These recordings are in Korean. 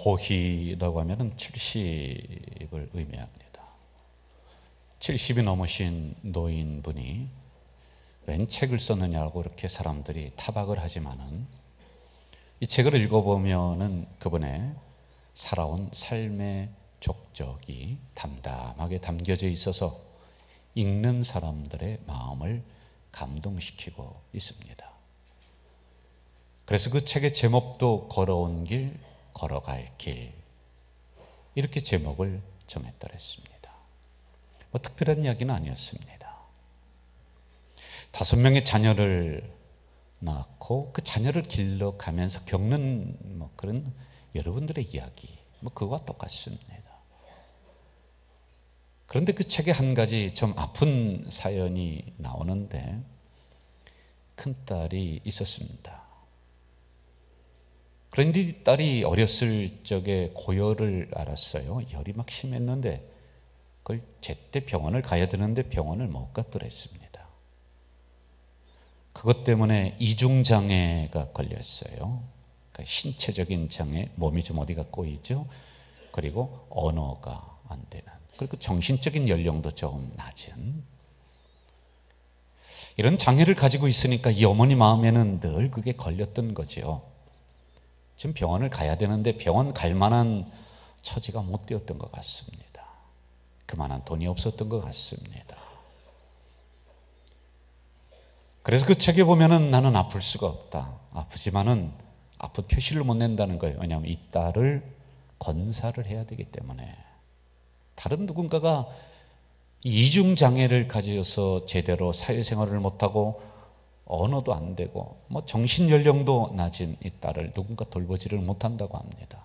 호희라고 하면은 70을 의미합니다. 70이 넘으신 노인분이 웬 책을 썼느냐고 이렇게 사람들이 타박을 하지만은 이 책을 읽어보면은 그분의 살아온 삶의 족적이 담담하게 담겨져 있어서 읽는 사람들의 마음을 감동시키고 있습니다. 그래서 그 책의 제목도 걸어온 길, 걸어갈 길, 이렇게 제목을 정했더랬습니다. 뭐 특별한 이야기는 아니었습니다. 5명의 자녀를 낳고 그 자녀를 길러가면서 겪는 뭐 그런 여러분들의 이야기, 뭐 그거와 똑같습니다. 그런데 그 책에 한 가지 좀 아픈 사연이 나오는데, 큰딸이 있었습니다. 그런데 이 딸이 어렸을 적에 고열을 앓았어요. 열이 막 심했는데 그걸 제때 병원을 가야 되는데 병원을 못 갔더랬습니다. 그것 때문에 이중장애가 걸렸어요. 그러니까 신체적인 장애, 몸이 좀 어디가 꼬이죠. 그리고 언어가 안 되는, 그리고 정신적인 연령도 조금 낮은, 이런 장애를 가지고 있으니까 이 어머니 마음에는 늘 그게 걸렸던 거죠. 지금 병원을 가야 되는데 병원 갈 만한 처지가 못 되었던 것 같습니다. 그만한 돈이 없었던 것 같습니다. 그래서 그 책에 보면은 나는 아플 수가 없다. 아프지만은 아픈 표시를 못 낸다는 거예요. 왜냐하면 이 딸을 건사를 해야 되기 때문에. 다른 누군가가 이중장애를 가져서 제대로 사회생활을 못하고 언어도 안 되고 뭐 정신연령도 낮은 이 딸을 누군가 돌보지를 못한다고 합니다.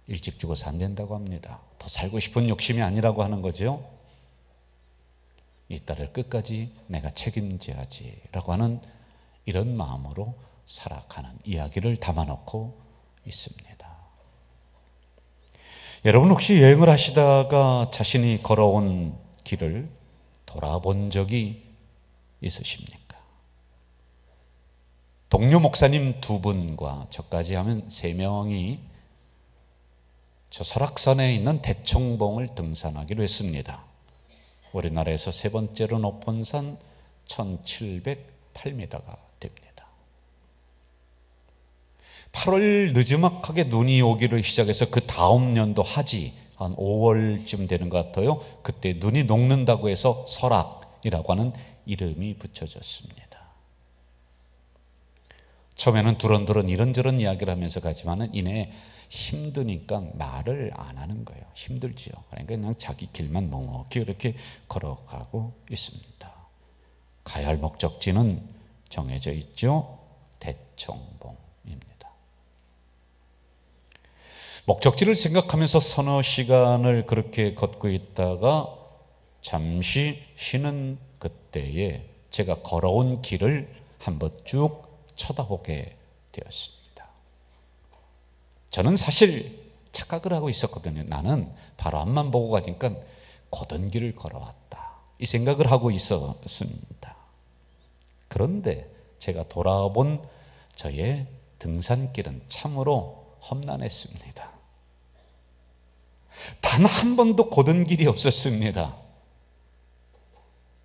일찍 죽어서 안 된다고 합니다. 더 살고 싶은 욕심이 아니라고 하는 거죠. 이 딸을 끝까지 내가 책임져야지 라고 하는 이런 마음으로 살아가는 이야기를 담아놓고 있습니다. 여러분 혹시 여행을 하시다가 자신이 걸어온 길을 돌아본 적이 있으십니까? 동료 목사님 2분과 저까지 하면 3명이 저 설악산에 있는 대청봉을 등산하기로 했습니다. 우리나라에서 3번째로 높은 산 1708m가 됩니다. 8월 늦지막하게 눈이 오기를 시작해서 그 다음 연도 하지 한 5월쯤 되는 것 같아요. 그때 눈이 녹는다고 해서 설악이라고 하는 이름이 붙여졌습니다. 처음에는 두런두런 이런저런 이야기를 하면서 가지만은 이내 힘드니까 말을 안 하는 거예요. 힘들지요. 그러니까 그냥 자기 길만 묵묵히 이렇게 걸어가고 있습니다. 가야 할 목적지는 정해져 있죠. 대청봉입니다. 목적지를 생각하면서 서너 시간을 그렇게 걷고 있다가 잠시 쉬는 그때에 제가 걸어온 길을 한번 쭉 쳐다보게 되었습니다. 저는 사실 착각을 하고 있었거든요. 나는 바로 앞만 보고 가니까 고된 길을 걸어왔다, 이 생각을 하고 있었습니다. 그런데 제가 돌아본 저의 등산길은 참으로 험난했습니다. 단 한 번도 고된 길이 없었습니다.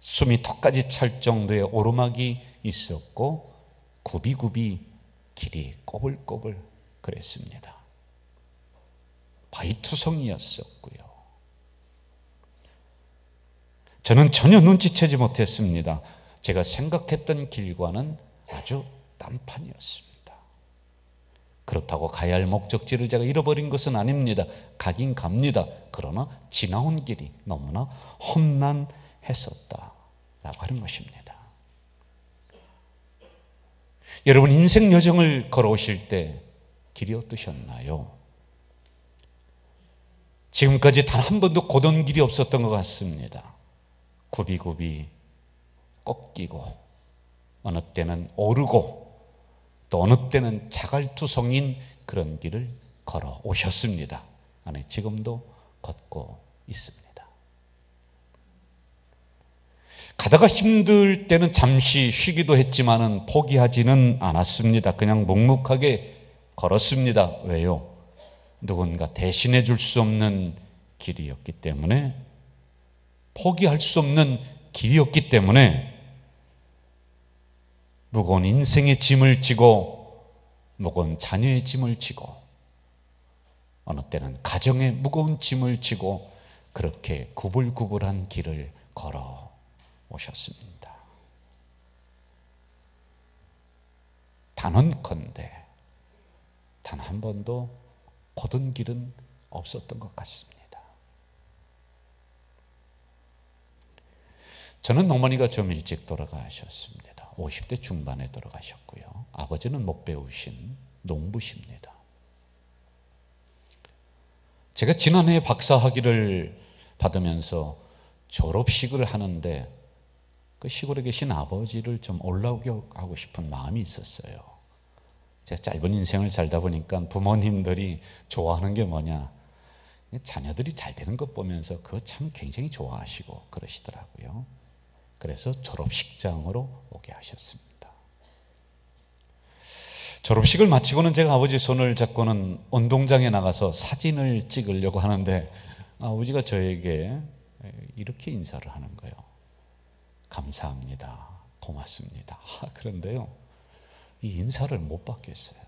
숨이 턱까지 찰 정도의 오르막이 있었고 굽이굽이 길이 꼬불꼬불 그랬습니다. 바위투성이었었고요. 저는 전혀 눈치채지 못했습니다. 제가 생각했던 길과는 아주 딴판이었습니다. 그렇다고 가야 할 목적지를 제가 잃어버린 것은 아닙니다. 가긴 갑니다. 그러나 지나온 길이 너무나 험난했었다라고 하는 것입니다. 여러분 인생 여정을 걸어오실 때 길이 어떠셨나요? 지금까지 단 한 번도 고된 길이 없었던 것 같습니다. 굽이굽이 꺾이고 어느 때는 오르고 또 어느 때는 자갈투성인 그런 길을 걸어오셨습니다. 아니, 지금도 걷고 있습니다. 가다가 힘들 때는 잠시 쉬기도 했지만은 포기하지는 않았습니다. 그냥 묵묵하게 걸었습니다. 왜요? 누군가 대신해 줄 수 없는 길이었기 때문에, 포기할 수 없는 길이었기 때문에 무거운 인생의 짐을 지고, 무거운 자녀의 짐을 지고, 어느 때는 가정의 무거운 짐을 지고 그렇게 구불구불한 길을 걸어 오셨습니다. 단언컨대 단 한 번도 고든 길은 없었던 것 같습니다. 저는 어머니가 좀 일찍 돌아가셨습니다. 50대 중반에 돌아가셨고요. 아버지는 못 배우신 농부십니다. 제가 지난해 박사학위를 받으면서 졸업식을 하는데 그 시골에 계신 아버지를 좀 올라오게 하고 싶은 마음이 있었어요. 제가 짧은 인생을 살다 보니까 부모님들이 좋아하는 게 뭐냐, 자녀들이 잘 되는 것 보면서 그거 참 굉장히 좋아하시고 그러시더라고요. 그래서 졸업식장으로 오게 하셨습니다. 졸업식을 마치고는 제가 아버지 손을 잡고는 운동장에 나가서 사진을 찍으려고 하는데 아버지가 저에게 이렇게 인사를 하는 거예요. 감사합니다. 고맙습니다. 그런데요, 이 인사를 못 받겠어요.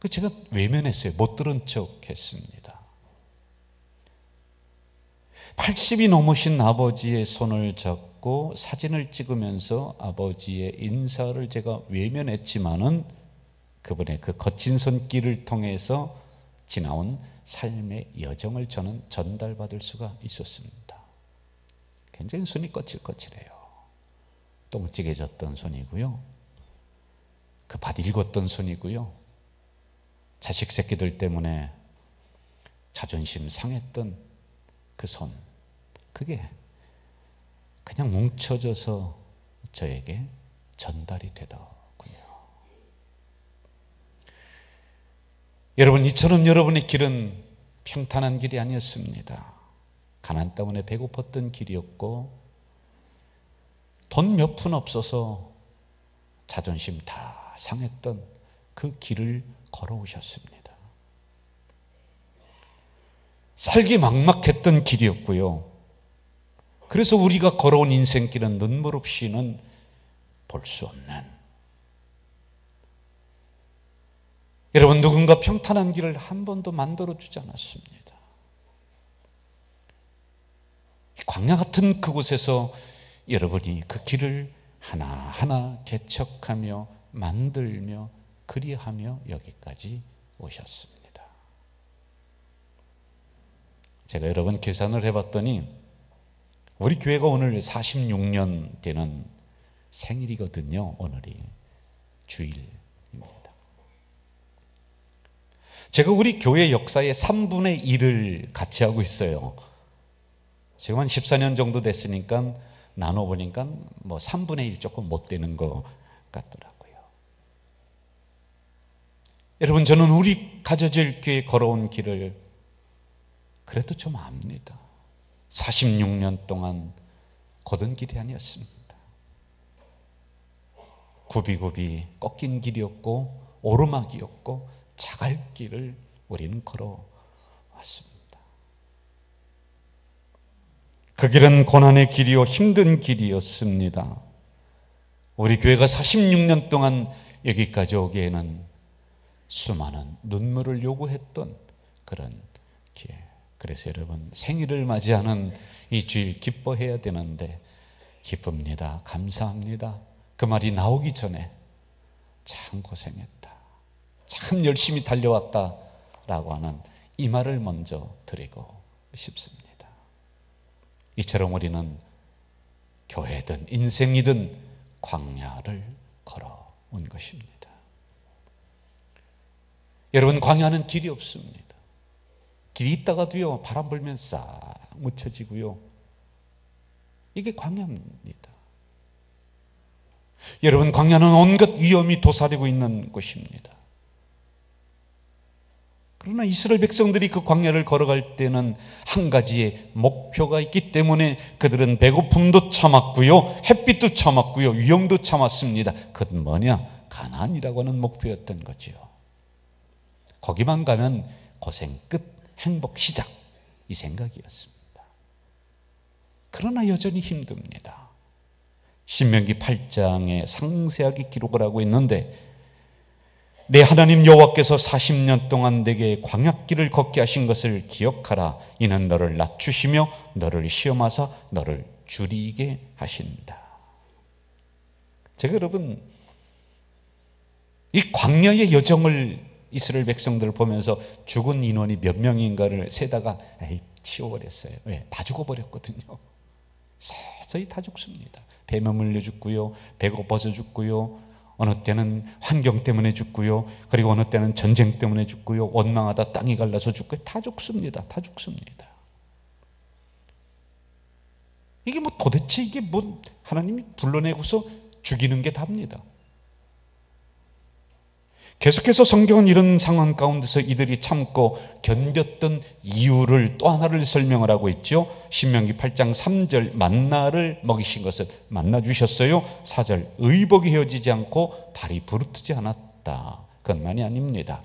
제가 외면했어요. 못 들은 척 했습니다. 80이 넘으신 아버지의 손을 잡고 사진을 찍으면서 아버지의 인사를 제가 외면했지만은 그분의 그 거친 손길을 통해서 지나온 삶의 여정을 저는 전달받을 수가 있었습니다. 굉장히 손이 거칠거칠해요. 똥찌개졌던 손이고요. 그 밭 읽었던 손이고요. 자식 새끼들 때문에 자존심 상했던 그 손. 그게 그냥 뭉쳐져서 저에게 전달이 되더군요. 여러분, 이처럼 여러분의 길은 평탄한 길이 아니었습니다. 가난 때문에 배고팠던 길이었고, 돈 몇 푼 없어서 자존심 다 상했던 그 길을 걸어오셨습니다. 살기 막막했던 길이었고요. 그래서 우리가 걸어온 인생길은 눈물 없이는 볼 수 없는, 여러분, 누군가 평탄한 길을 한 번도 만들어주지 않았습니다. 광야 같은 그곳에서 여러분이 그 길을 하나하나 개척하며 만들며 그리하며 여기까지 오셨습니다. 제가 여러 번 계산을 해봤더니 우리 교회가 오늘 46년 되는 생일이거든요. 오늘이 주일입니다. 제가 우리 교회 역사의 3분의 1을 같이 하고 있어요. 지금 한 14년 정도 됐으니까 나눠보니까 뭐 3분의 1 조금 못 되는 것 같더라고요. 여러분, 저는 우리 가져질 교회 걸어온 길을 그래도 좀 압니다. 46년 동안 고든 길이 아니었습니다. 굽이굽이 꺾인 길이었고 오르막이었고 자갈길을 우리는 걸어왔습니다. 그 길은 고난의 길이요 힘든 길이었습니다. 우리 교회가 46년 동안 여기까지 오기에는 수많은 눈물을 요구했던 그런 길. 그래서 여러분, 생일을 맞이하는 이 주일 기뻐해야 되는데 기쁩니다. 감사합니다. 그 말이 나오기 전에 참 고생했다, 참 열심히 달려왔다 라고 하는 이 말을 먼저 드리고 싶습니다. 이처럼 우리는 교회든 인생이든 광야를 걸어온 것입니다. 여러분, 광야는 길이 없습니다. 길이 있다가도요, 바람 불면 싹 묻혀지고요. 이게 광야입니다. 여러분, 광야는 온갖 위험이 도사리고 있는 곳입니다. 그러나 이스라엘 백성들이 그 광야를 걸어갈 때는 한 가지의 목표가 있기 때문에 그들은 배고픔도 참았고요, 햇빛도 참았고요, 위험도 참았습니다. 그건 뭐냐? 가나안이라고 하는 목표였던 거죠. 거기만 가면 고생 끝, 행복 시작, 이 생각이었습니다. 그러나 여전히 힘듭니다. 신명기 8장에 상세하게 기록을 하고 있는데, 내 하나님 여호와께서 40년 동안 내게 광야길을 걷게 하신 것을 기억하라. 이는 너를 낮추시며 너를 시험하사 너를 줄이게 하신다. 제가 여러분, 이 광야의 여정을 이스라엘 백성들을 보면서 죽은 인원이 몇 명인가를 세다가 치워버렸어요. 왜? 다 죽어버렸거든요. 서서히 다 죽습니다. 뱀에 물려 죽고요, 배고파서 죽고요, 어느 때는 환경 때문에 죽고요, 그리고 어느 때는 전쟁 때문에 죽고요, 원망하다 땅이 갈라서 죽고요. 다 죽습니다. 다 죽습니다. 이게 뭐 도대체 이게 뭐 하나님이 불러내고서 죽이는 게 답니다. 계속해서 성경은 이런 상황 가운데서 이들이 참고 견뎠던 이유를 또 하나를 설명을 하고 있죠. 신명기 8장 3절 만나를 먹이신 것은 만나 주셨어요. 4절 의복이 헤어지지 않고 발이 부르트지 않았다. 그것만이 아닙니다.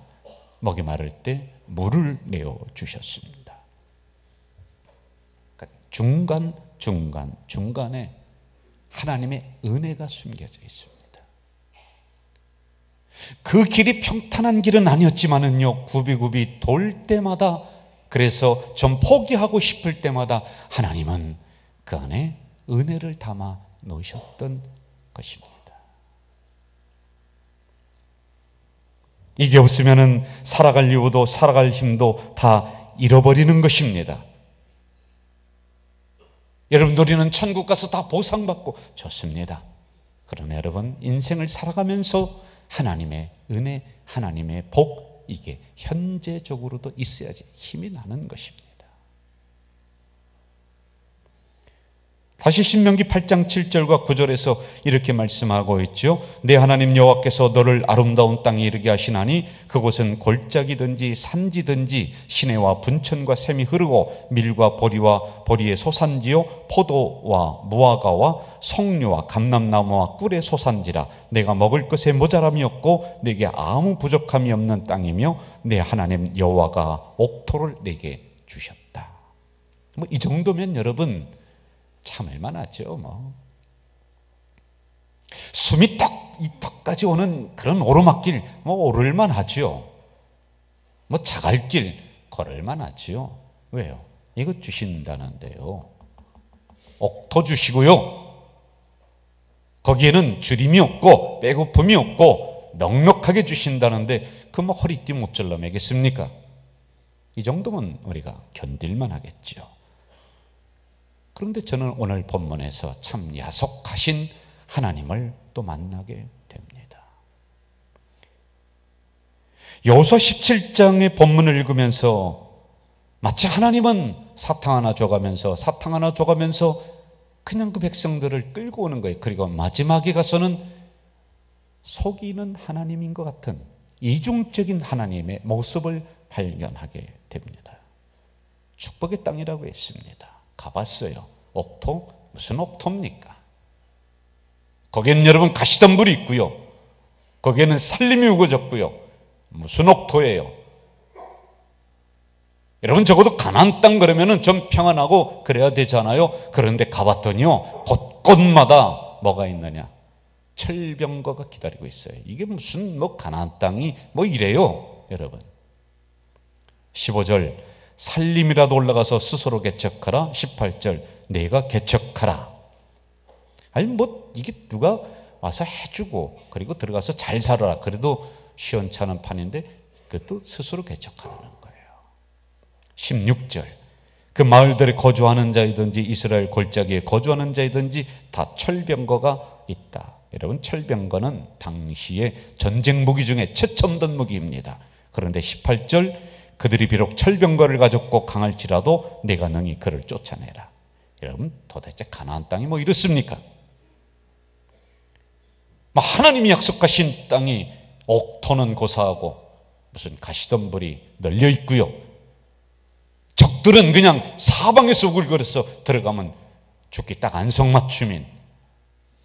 먹이 마를 때 물을 내어 주셨습니다. 그러니까 중간에 하나님의 은혜가 숨겨져 있습니다. 그 길이 평탄한 길은 아니었지만은요, 굽이굽이 돌 때마다, 그래서 좀 포기하고 싶을 때마다 하나님은 그 안에 은혜를 담아 놓으셨던 것입니다. 이게 없으면은 살아갈 이유도 살아갈 힘도 다 잃어버리는 것입니다. 여러분, 우리는 천국 가서 다 보상받고 좋습니다. 그러나 여러분, 인생을 살아가면서 하나님의 은혜, 하나님의 복, 이게 현재적으로도 있어야지 힘이 나는 것입니다. 다시 신명기 8장 7절과 9절에서 이렇게 말씀하고 있죠. 내 하나님 여호와께서 너를 아름다운 땅에 이르게 하시나니 그곳은 골짜기든지 산지든지 시내와 분천과 샘이 흐르고 밀과 보리와 보리의 소산지요 포도와 무화과와 석류와 감람나무와 꿀의 소산지라. 내가 먹을 것에 모자람이 없고 내게 아무 부족함이 없는 땅이며 내 하나님 여호와가 옥토를 내게 주셨다. 뭐 이 정도면 여러분 참을만 하죠. 뭐 숨이 턱까지 오는 그런 오르막길 뭐 오를만 하죠. 뭐 자갈길 걸을만 하죠. 왜요? 이거 주신다는데요. 옥토 주시고요, 거기에는 주림이 없고 배고픔이 없고 넉넉하게 주신다는데 그 뭐 허리띠 모절라 매겠습니까? 이 정도면 우리가 견딜만 하겠죠. 그런데 저는 오늘 본문에서 참 야속하신 하나님을 또 만나게 됩니다. 여호수아 17장의 본문을 읽으면서 마치 하나님은 사탕 하나 줘가면서 그냥 그 백성들을 끌고 오는 거예요. 그리고 마지막에 가서는 속이는 하나님인 것 같은 이중적인 하나님의 모습을 발견하게 됩니다. 축복의 땅이라고 했습니다. 가봤어요. 옥토? 무슨 옥토입니까? 거기에는 여러분 가시덤불이 있고요, 거기에는 살림이 우거졌고요. 무슨 옥토예요? 여러분, 적어도 가나안 땅 그러면은 좀 평안하고 그래야 되잖아요. 그런데 가봤더니요, 곳곳마다 뭐가 있느냐? 철병거가 기다리고 있어요. 이게 무슨 뭐 가나안 땅이 뭐 이래요, 여러분. 15절 살림이라도 올라가서 스스로 개척하라. 18절 내가 개척하라. 아니 뭐 이게 누가 와서 해주고 그리고 들어가서 잘 살아라 그래도 시원찮은 판인데 그것도 스스로 개척하는 거예요. 16절 그 마을들에 거주하는 자이든지 이스라엘 골짜기에 거주하는 자이든지 다 철병거가 있다. 여러분, 철병거는 당시의 전쟁 무기 중에 최첨단 무기입니다. 그런데 18절 그들이 비록 철병거를 가졌고 강할지라도 내가 능히 그를 쫓아내라. 여러분, 도대체 가나안 땅이 뭐 이렇습니까? 하나님이 약속하신 땅이 옥토는 고사하고 무슨 가시덤불이 널려 있고요, 적들은 그냥 사방에서 우글거려서 들어가면 죽기 딱 안성맞춤인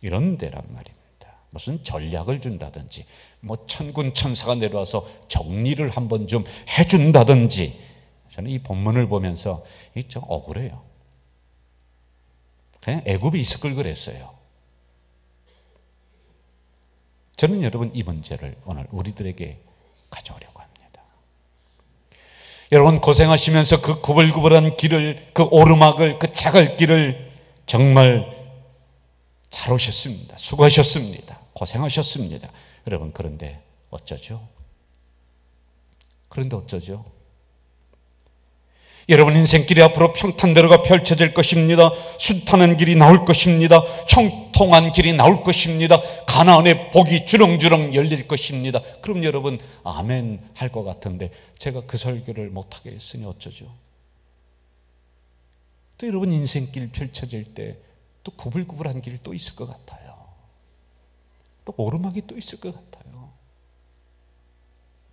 이런 데란 말입니다. 무슨 전략을 준다든지 뭐 천군 천사가 내려와서 정리를 한번 좀 해준다든지, 저는 이 본문을 보면서 좀 억울해요. 그냥 애굽에 있을 걸 그랬어요. 저는 여러분 이 문제를 오늘 우리들에게 가져오려고 합니다. 여러분 고생하시면서 그 구불구불한 길을, 그 오르막을, 그 자갈길을 정말 잘 오셨습니다. 수고하셨습니다. 고생하셨습니다. 여러분 그런데 어쩌죠? 여러분 인생길이 앞으로 평탄대로가 펼쳐질 것입니다. 숱하는 길이 나올 것입니다. 형통한 길이 나올 것입니다. 가나안의 복이 주렁주렁 열릴 것입니다. 그럼 여러분 아멘 할 것 같은데 제가 그 설교를 못하게 했으니 어쩌죠? 또 여러분 인생길 펼쳐질 때 또 구불구불한 길이 또 있을 것 같아요. 또 오르막이 또 있을 것 같아요.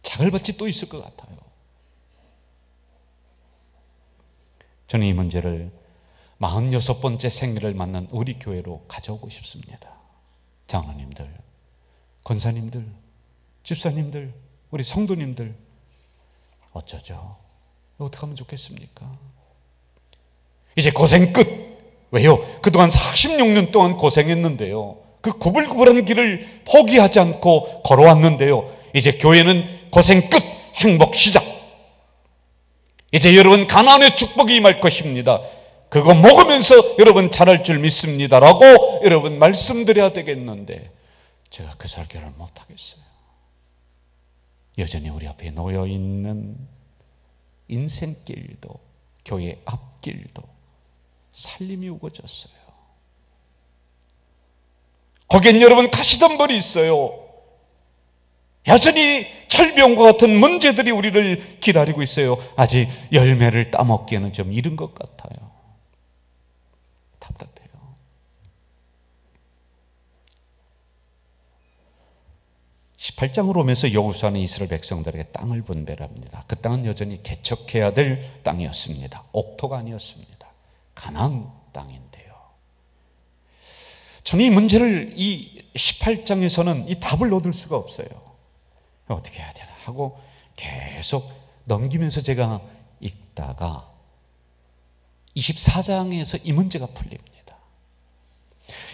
자갈밭이 또 있을 것 같아요. 저는 이 문제를 46번째 생일을 맞는 우리 교회로 가져오고 싶습니다. 장로님들, 권사님들, 집사님들, 우리 성도님들 어쩌죠? 어떻게 하면 좋겠습니까? 이제 고생 끝! 왜요? 그동안 46년 동안 고생했는데요. 그 구불구불한 길을 포기하지 않고 걸어왔는데요. 이제 교회는 고생 끝! 행복 시작! 이제 여러분 가나안의 축복이 임할 것입니다. 그거 먹으면서 여러분 잘할 줄 믿습니다 라고 여러분 말씀드려야 되겠는데 제가 그 설교를 못하겠어요. 여전히 우리 앞에 놓여있는 인생길도 교회 앞길도 살림이 우거졌어요. 거긴 여러분 가시덤불이 있어요. 여전히 철병과 같은 문제들이 우리를 기다리고 있어요. 아직 열매를 따먹기에는 좀 이른 것 같아요. 답답해요. 18장으로 오면서 여호수아는 이스라엘 백성들에게 땅을 분배합니다. 그 땅은 여전히 개척해야 될 땅이었습니다. 옥토가 아니었습니다. 가나안 땅인데요. 저는 이 문제를 이 18장에서는 이 답을 얻을 수가 없어요. 어떻게 해야 되나 하고 계속 넘기면서 제가 읽다가 24장에서 이 문제가 풀립니다.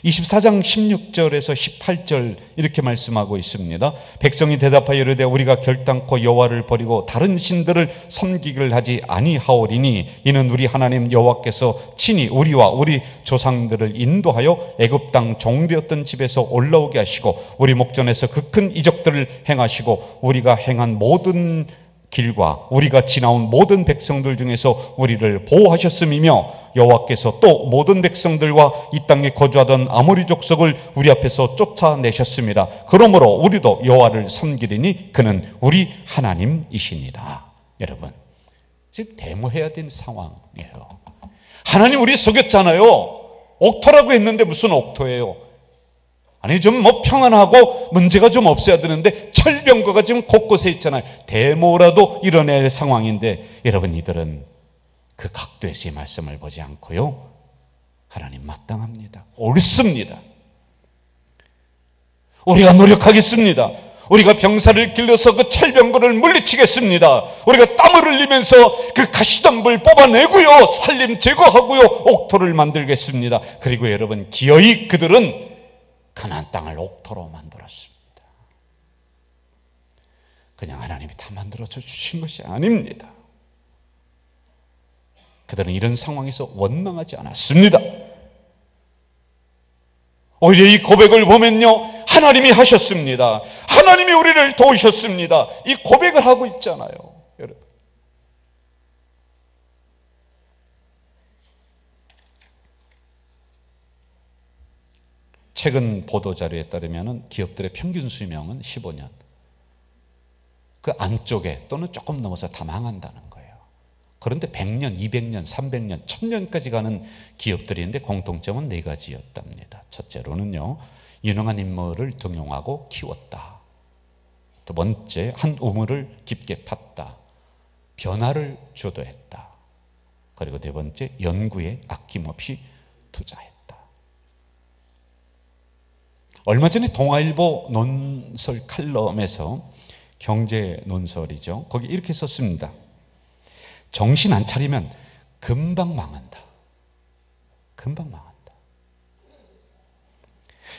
24장 16절에서 18절 이렇게 말씀하고 있습니다. 백성이 대답하여 이르되 우리가 결단코 여호와를 버리고 다른 신들을 섬기기를 하지 아니하오리니 이는 우리 하나님 여호와께서 친히 우리와 우리 조상들을 인도하여 애굽 땅 종되었던 집에서 올라오게 하시고 우리 목전에서 그 큰 이적들을 행하시고 우리가 행한 모든 길과 우리가 지나온 모든 백성들 중에서 우리를 보호하셨음이며 여호와께서 또 모든 백성들과 이 땅에 거주하던 아모리 족속을 우리 앞에서 쫓아내셨습니다. 그러므로 우리도 여호와를 섬기리니 그는 우리 하나님이시니라. 여러분 지금 데모해야 되는 상황이에요. 하나님 우리 속였잖아요. 옥토라고 했는데 무슨 옥토예요? 아니 좀 뭐 평안하고 문제가 좀 없어야 되는데 철병거가 지금 곳곳에 있잖아요. 데모라도 이뤄낼 상황인데 여러분 이들은 그 각도에서의 말씀을 보지 않고요. 하나님 마땅합니다. 옳습니다. 우리가 노력하겠습니다. 우리가 병사를 길러서 그 철병거를 물리치겠습니다. 우리가 땀을 흘리면서 그 가시덤불 뽑아내고요. 살림 제거하고요. 옥토를 만들겠습니다. 그리고 여러분 기어이 그들은 가나안 땅을 옥토로 만들었습니다. 그냥 하나님이 다 만들어서 주신 것이 아닙니다. 그들은 이런 상황에서 원망하지 않았습니다. 오히려 이 고백을 보면요, 하나님이 하셨습니다. 하나님이 우리를 도우셨습니다. 이 고백을 하고 있잖아요, 여러분. 최근 보도자료에 따르면 기업들의 평균 수명은 15년. 그 안쪽에 또는 조금 넘어서 다 망한다는 거예요. 그런데 100년, 200년, 300년, 1000년까지 가는 기업들이 있는데 공통점은 4가지였답니다. 첫째로는요, 유능한 인물을 등용하고 키웠다. 두 번째, 한 우물을 깊게 팠다. 변화를 주도했다. 그리고 네 번째, 연구에 아낌없이 투자했다. 얼마 전에 동아일보 논설 칼럼에서 경제 논설이죠. 거기 이렇게 썼습니다. 정신 안 차리면 금방 망한다. 금방 망한다.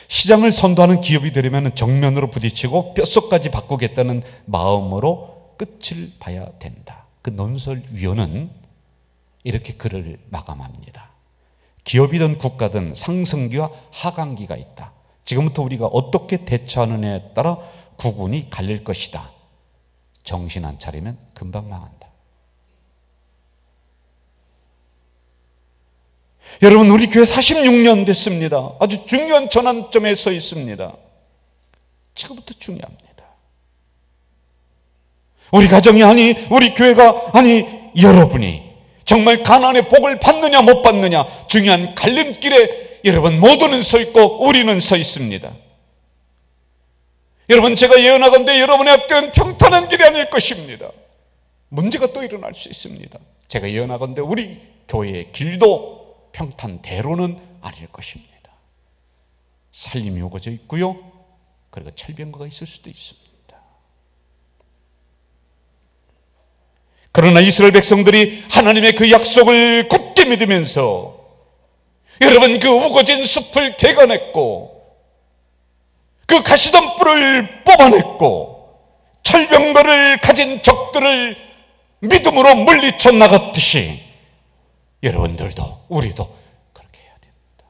시장을 선도하는 기업이 되려면 정면으로 부딪히고 뼛속까지 바꾸겠다는 마음으로 끝을 봐야 된다. 그 논설위원은 이렇게 글을 마감합니다. 기업이든 국가든 상승기와 하강기가 있다. 지금부터 우리가 어떻게 대처하느냐에 따라 구군이 갈릴 것이다. 정신 안 차리면 금방 망한다. 여러분, 우리 교회 46년 됐습니다. 아주 중요한 전환점에 서 있습니다. 지금부터 중요합니다. 우리 가정이 아니, 우리 교회가 아니, 여러분이 정말 가나안의 복을 받느냐 못 받느냐 중요한 갈림길에 여러분 모두는 서 있고 우리는 서 있습니다. 여러분, 제가 예언하건대 여러분의 앞길은 평탄한 길이 아닐 것입니다. 문제가 또 일어날 수 있습니다. 제가 예언하건대 우리 교회의 길도 평탄대로는 아닐 것입니다. 살림이 오고져 있고요, 그리고 철병거가 있을 수도 있습니다. 그러나 이스라엘 백성들이 하나님의 그 약속을 굳게 믿으면서 여러분 그 우거진 숲을 개간했고 그 가시덤 뿔을 뽑아냈고 철병거를 가진 적들을 믿음으로 물리쳐 나갔듯이 여러분들도 우리도 그렇게 해야 됩니다.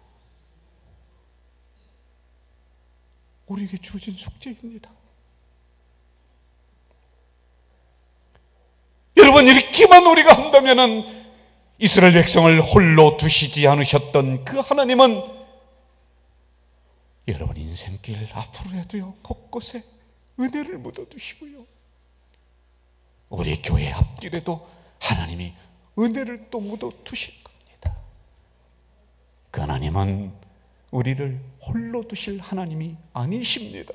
우리에게 주어진 숙제입니다. 여러분, 이렇게만 우리가 한다면은 이스라엘 백성을 홀로 두시지 않으셨던 그 하나님은 여러분 인생길 앞으로라도요 곳곳에 은혜를 묻어두시고요, 우리 교회 앞길에도 하나님이 은혜를 또 묻어두실 겁니다. 그 하나님은 우리를 홀로 두실 하나님이 아니십니다.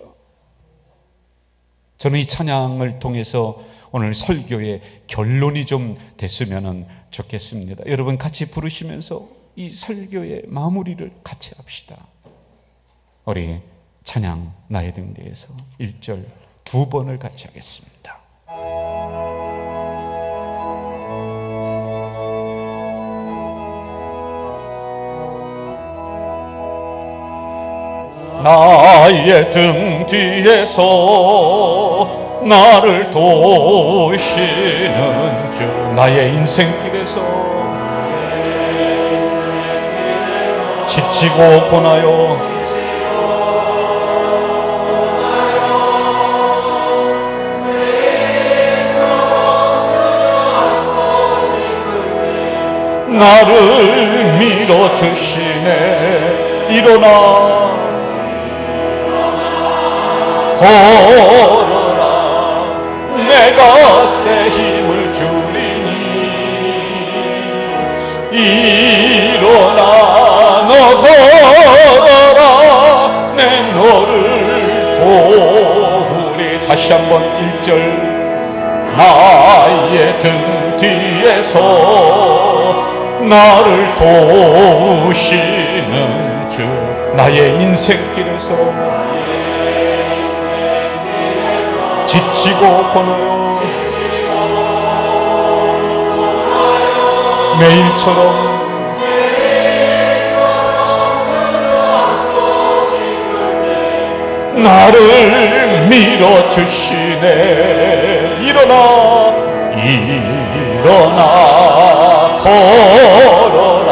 저는 이 찬양을 통해서 오늘 설교의 결론이 좀 됐으면 좋겠습니다. 여러분 같이 부르시면서 이 설교의 마무리를 같이 합시다. 우리 찬양 나의 등대에서 1절 2번을 같이 하겠습니다. 나의 등 뒤에서 나를 도우시는 주, 나의 인생길에서 지치고 고나요 나를 밀어주시네. 일어나 걸어라, 내가 새 힘을 주리니. 일어나 너 걸어라, 내 너를 도우리. 다시 한번 1절 나의 등 뒤에서 나를 도우시는 주, 나의 인생길에서 지치고 고나요 매일처럼 나를 밀어주시네. 일어나 걸어라,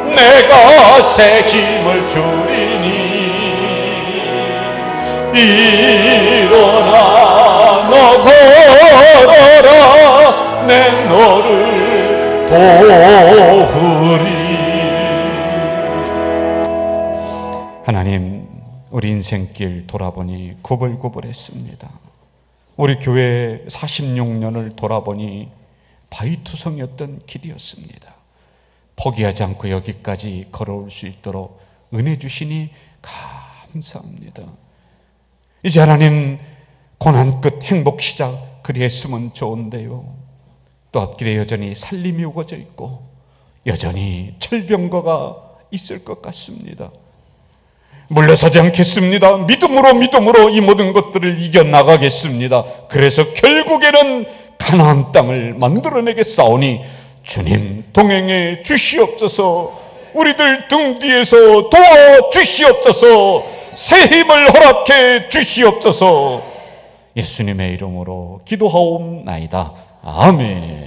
내가 새 힘을 주리니. 일어나 너 걸어라, 내 너를 도우리. 하나님, 우리 인생길 돌아보니 구불구불했습니다. 우리 교회 46년을 돌아보니 바위투성이었던 길이었습니다. 포기하지 않고 여기까지 걸어올 수 있도록 은혜 주시니 감사합니다. 이제 하나님, 고난 끝 행복 시작 그리했으면 좋은데요, 또 앞길에 여전히 살림이 우거져 있고 여전히 철병거가 있을 것 같습니다. 물러서지 않겠습니다. 믿음으로 이 모든 것들을 이겨나가겠습니다. 그래서 결국에는 가나안 땅을 만들어내겠사오니 주님 동행해 주시옵소서. 우리들 등 뒤에서 도와주시옵소서. 새 힘을 허락해 주시옵소서. 예수님의 이름으로 기도하옵나이다. 아멘.